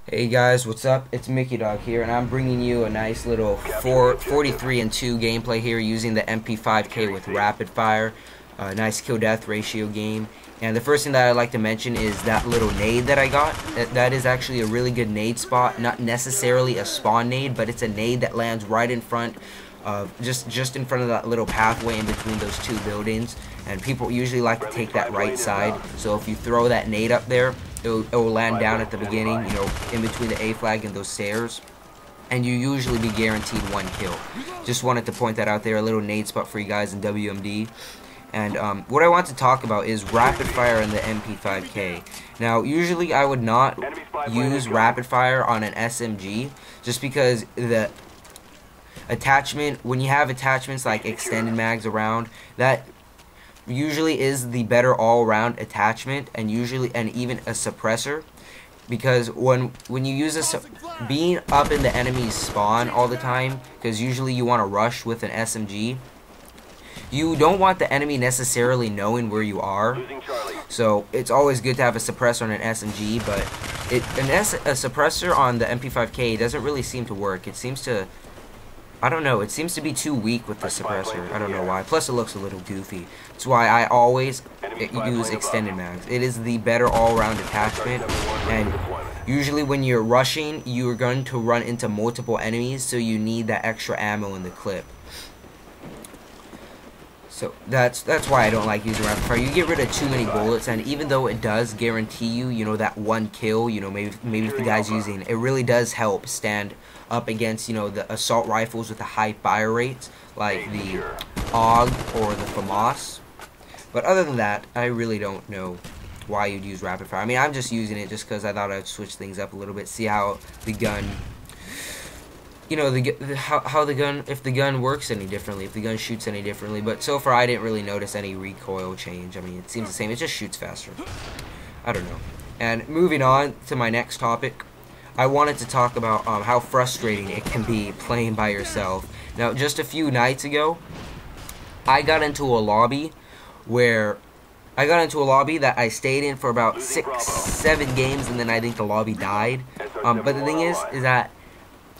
Hey guys, what's up? It's Mickey Dog here, and I'm bringing you a nice little 43 and 2 gameplay here using the MP5K with rapid fire. Nice kill death ratio game. And the first thing that I'd like to mention is that little nade that I got. That is actually a really good nade spot. Not necessarily a spawn nade, but it's a nade that lands right in front of just in front of that little pathway in between those two buildings. And people usually like to take that right side. So if you throw that nade up there, it will land down at the beginning, you know, in between the A flag and those stairs, and you usually be guaranteed one kill. Just wanted to point that out there, a little nade spot for you guys in WMD. And what I want to talk about is rapid fire in the MP5K. Now, usually I would not use rapid fire on an SMG, just because the attachment, when you have attachments like extended mags around, that usually is the better all-around attachment, and even a suppressor, because when you use being up in the enemy's spawn all the time, because usually you want to rush with an SMG, you don't want the enemy necessarily knowing where you are, so it's always good to have a suppressor on an SMG. But a suppressor on the MP5K doesn't really seem to work. It seems to, I don't know, it seems to be too weak with the suppressor. I don't know why. Plus it looks a little goofy. That's why I always use extended mags. It is the better all-around attachment, and usually when you're rushing, you're going to run into multiple enemies, so you need that extra ammo in the clip. So that's why I don't like using rapid fire. You get rid of too many bullets, and even though it does guarantee you, you know, that one kill, you know, maybe if the guy's using, it really does help stand up against, you know, the assault rifles with the high fire rates, like the AUG or the FAMAS. But other than that, I really don't know why you'd use rapid fire. I mean, I'm just using it just because I thought I'd switch things up a little bit, see how the gun, you know, how the gun, if the gun works any differently, if the gun shoots any differently. But so far I didn't really notice any recoil change. I mean, it seems the same. It just shoots faster. I don't know. And moving on to my next topic, I wanted to talk about how frustrating it can be playing by yourself. Now, just a few nights ago, I got into a lobby that I stayed in for about 6-7 games, and then I think the lobby died. But the thing is that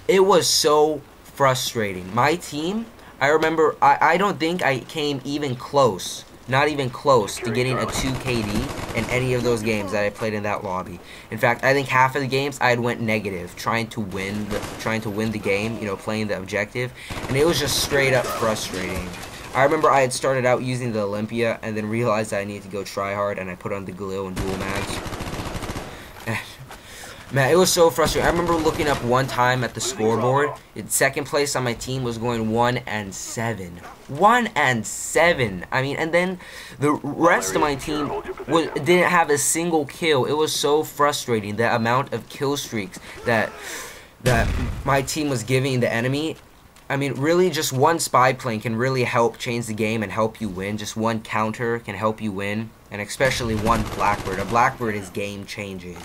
it was so frustrating. My team, I remember, I don't think I came even close, not even close, to getting a 2 KD in any of those games that I played in that lobby. In fact, I think half of the games I had went negative, trying to win the game, you know, playing the objective, and it was just straight up frustrating. I remember I had started out using the Olympia and then realized that I needed to go try hard, and I put on the Galil and dual mags. Man, it was so frustrating. I remember looking up one time at the scoreboard. Second place on my team was going 1-7. 1-7. I mean, and then the rest of my team didn't have a single kill. It was so frustrating, the amount of kill streaks that my team was giving the enemy. I mean, really, just one spy plane can really help change the game and help you win. Just one counter can help you win, and especially one Blackbird. A Blackbird is game-changing.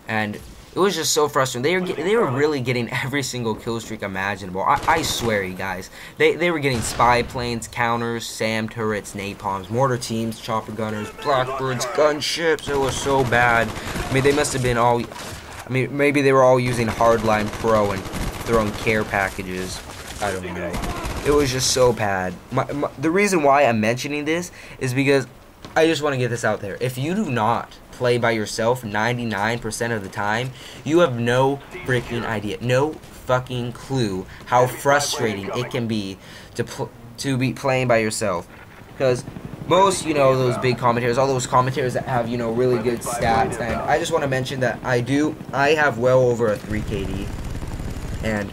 And it was just so frustrating. They were really getting every single kill streak imaginable. I swear, you guys. They were getting spy planes, counters, SAM turrets, napalms, mortar teams, chopper gunners, Blackbirds, gunships. It was so bad. I mean, they must have been all... I mean, maybe they were all using Hardline Pro and throwing care packages. I don't know. It was just so bad. The reason why I'm mentioning this is because I just want to get this out there. If you do not play by yourself 99% of the time, you have no freaking idea, no fucking clue how frustrating it can be to be playing by yourself. Because most, you know, those big commentators, all those commentators that have, you know, really good stats, and I just want to mention that I have well over a 3 KD, and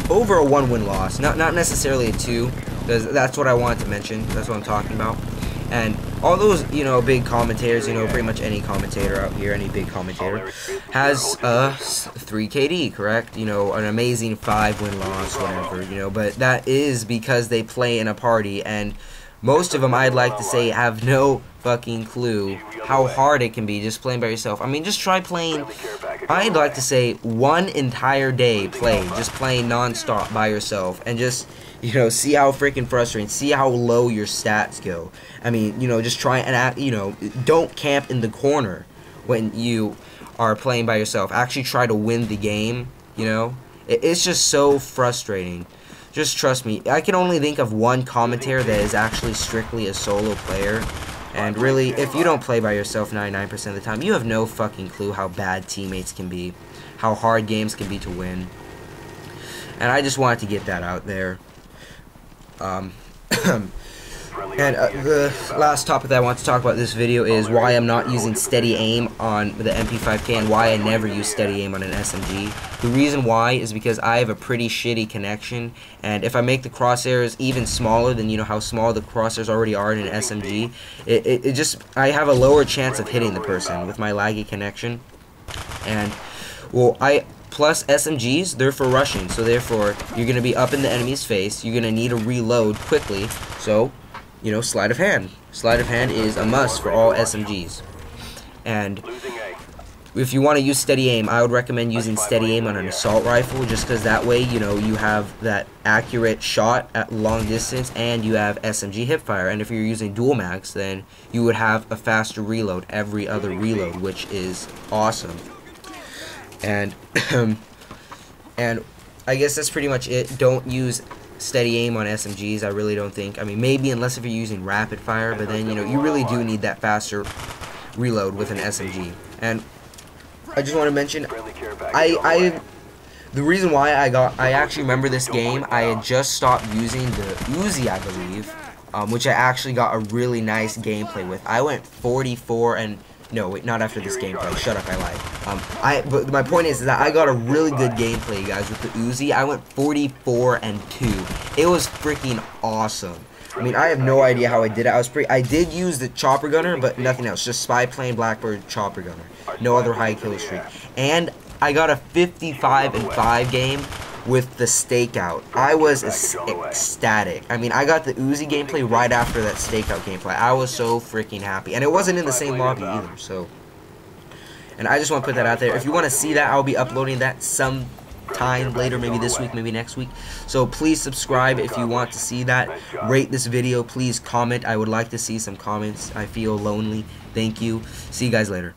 over a 1 win-loss, not necessarily a 2, because that's what I wanted to mention. That's what I'm talking about. And all those, you know, big commentators, you know, pretty much any commentator out here, any big commentator, has a 3 KD, correct? You know, an amazing 5 win-loss, whatever, you know, but that is because they play in a party, and most of them, I'd like to say, have no fucking clue how hard it can be just playing by yourself. I mean, just try playing, I'd like to say, one entire day just playing non-stop by yourself, and just, you know, see how freaking frustrating, see how low your stats go. I mean, you know, just try and, you know, don't camp in the corner when you are playing by yourself. Actually try to win the game, you know? It's just so frustrating. Just trust me. I can only think of one commentator that is actually strictly a solo player. And really, if you don't play by yourself 99% of the time, you have no fucking clue how bad teammates can be, how hard games can be to win. And I just wanted to get that out there. And the last topic that I want to talk about this video is why I'm not using steady aim on the MP5K and why I never use steady aim on an SMG. The reason why is because I have a pretty shitty connection, and if I make the crosshairs even smaller than, you know, how small the crosshairs already are in an SMG, it just, I have a lower chance of hitting the person with my laggy connection. And, well, plus SMGs, they're for rushing, so therefore, you're going to be up in the enemy's face, you're going to need to reload quickly, so, you know, sleight of hand. Sleight of hand is a must for all SMGs. And if you want to use steady aim, I would recommend using steady aim on an assault rifle, just because that way, you know, you have that accurate shot at long distance and you have SMG hipfire. And if you're using dual mags, then you would have a faster reload every other reload, which is awesome. And and I guess that's pretty much it. Don't use steady aim on SMGs. I really don't think. I mean, maybe unless if you're using rapid fire, but then, you know, you really do need that faster reload with an SMG. And I just want to mention, the reason why I actually remember this game, I had just stopped using the Uzi, I believe, which I actually got a really nice gameplay with. I went 44 and no, wait, not after this gameplay. Shut up, I lied. But my point is that I got a really good gameplay, guys, with the Uzi. I went 44 and 2. It was freaking awesome. I mean, I have no idea how I did it. I did use the chopper gunner, but nothing else. Just spy plane, Blackbird, chopper gunner. No other high kill streak. And I got a 55 and 5 game with the stakeout. I was ecstatic. I mean, I got the Uzi gameplay right after that stakeout gameplay. I was so freaking happy. And it wasn't in the same lobby either, so. And I just want to put that out there. If you want to see that, I'll be uploading that sometime later, maybe this week, maybe next week. So please subscribe if you want to see that. Rate this video. Please comment. I would like to see some comments. I feel lonely. Thank you. See you guys later.